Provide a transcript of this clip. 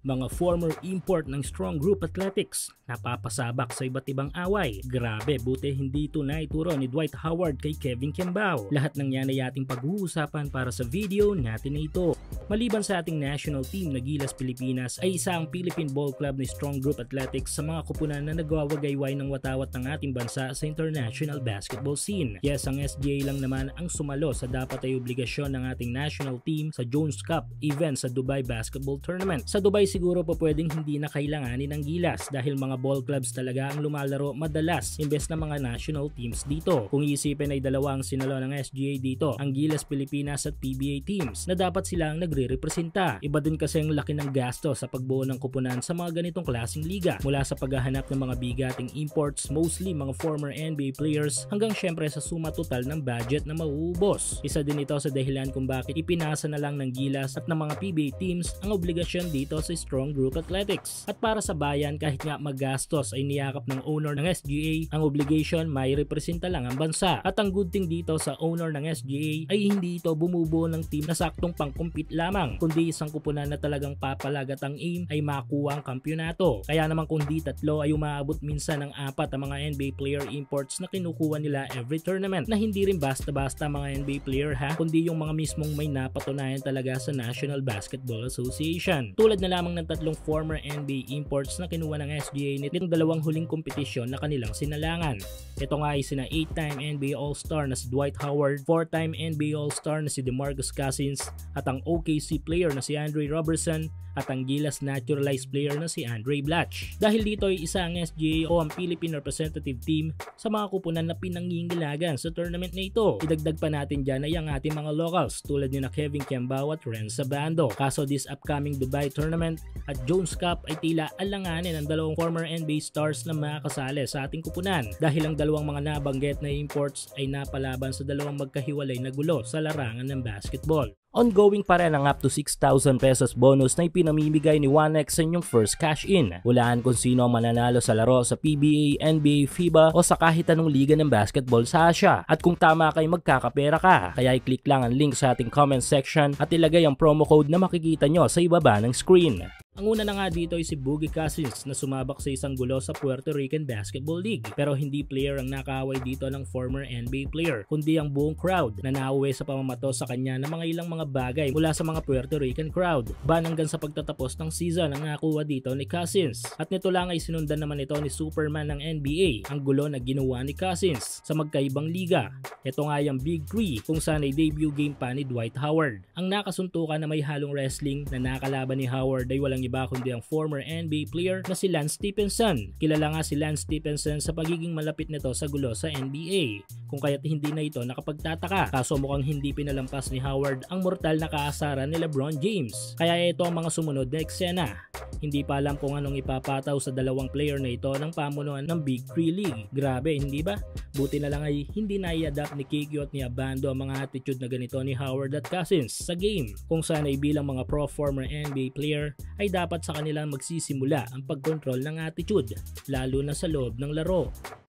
Mga former import ng Strong Group Athletics, napapasabak sa iba't ibang away. Grabe, buti hindi ito naituro ni Dwight Howard kay Kevin Kembao. Lahat ng yan ay ating pag-uusapan para sa video natin na ito. Maliban sa ating national team na Gilas Pilipinas ay isa ang Philippine Ball Club ni Strong Group Athletics sa mga kupunan na nagwawagayway ng watawat ng ating bansa sa international basketball scene. Yes, ang SGA lang naman ang sumalo sa dapat ay obligasyon ng ating national team sa Jones Cup event sa Dubai Basketball Tournament. Sa Dubai siguro pa pwedeng hindi na kailanganin ng Gilas dahil mga ball clubs talaga ang lumalaro madalas imbes na mga national teams dito. Kung iisipin ay dalawa ang sinalo ng SGA dito, ang Gilas Pilipinas at PBA teams na dapat silang nagre-representa. Iba din kasi ang laki ng gasto sa pagbuo ng kupunan sa mga ganitong klaseng liga, mula sa paghahanap ng mga bigating imports, mostly mga former NBA players, hanggang syempre sa suma total ng budget na mauubos. Isa din ito sa dahilan kung bakit ipinasa na lang ng Gilas at ng mga PBA teams ang obligasyon dito sa Strong Group Athletics. At para sa bayan, kahit nga magastos ay niyakap ng owner ng SGA ang obligation, may representa lang ang bansa. At ang good thing dito sa owner ng SGA ay hindi ito bumubuo ng team na saktong pang-compete lamang, kundi isang kupunan na talagang papalagat ang aim ay makuha ang kampyonato. Kaya naman kung di tatlo ay umaabot minsan ng 4 ang mga NBA player imports na kinukuha nila every tournament, na hindi rin basta-basta mga NBA player kundi yung mga mismong may napatunayan talaga sa National Basketball Association. Tulad na lamang ng 3 former NBA imports na kinuha ng SGA nitong 2 huling kompetisyon na kanilang sinalangan. Ito nga ay sina 8-time NBA All-Star na si Dwight Howard, 4-time NBA All-Star na si DeMarcus Cousins, at ang OKC player na si Andre Robertson, at ang Gilas naturalized player na si Andre Blatch. Dahil dito ay isa ang SGA o ang Philippine Representative Team sa mga kupunan na pinangingalagan sa tournament na ito. Idagdag pa natin dyan ay ang ating mga locals tulad ni na Kevin Kembao at Renz Sabando. Kaso this upcoming Dubai tournament at Jones Cup ay tila alanganin ang 2 former NBA stars na makakasali sa ating kupunan dahil ang 2 mga nabanggit na imports ay napalaban sa 2 magkahiwalay na gulo sa larangan ng basketball. Ongoing pa rin ang up to 6,000 pesos bonus na ipinamimigay ni 1x sa inyong first cash-in. Hulaan kung sino ang mananalo sa laro sa PBA, NBA, FIBA o sa kahit anong liga ng basketball sa Asia. At kung tama kay magkakapera ka, kaya i-click lang ang link sa ating comment section at ilagay ang promo code na makikita nyo sa ibaba ng screen. Ang una na nga dito ay si Boogie Cousins na sumabak sa isang gulo sa Puerto Rican Basketball League. Pero hindi player ang nakaaway dito ng former NBA player, kundi ang buong crowd na nauwi sa pamamato sa kanya ng mga ilang mga bagay mula sa mga Puerto Rican crowd. Ban hanggang sa pagtatapos ng season ang nakuha dito ni Cousins. At nito lang ay sinundan naman ito ni Superman ng NBA, ang gulo na ginawa ni Cousins sa magkaibang liga. Ito nga yung Big 3 kung saan ay debut game pa ni Dwight Howard. Ang nakasuntukan na may halong wrestling na nakalaban ni Howard ay walang iba kundi ang former NBA player na si Lance Stephenson. Kilala nga si Lance Stephenson sa pagiging malapit nito sa gulo sa NBA, kung kaya't hindi na ito nakapagtataka. Kaso mukhang hindi pinalampas ni Howard ang mortal na kaasaran ni LeBron James. Kaya ito ang mga sumunod na eksena. Hindi pa alam kung anong ipapataw sa 2 player na ito ng pamunuan ng Big 3 League. Grabe, hindi ba? Buti na lang ay hindi na i-adapt ni Kikyo at ni Abando ang mga attitude na ganito ni Howard at Cousins sa game, kung saan ay bilang mga pro former NBA player ay dapat sa kanilang magsisimula ang pagkontrol ng attitude, lalo na sa loob ng laro.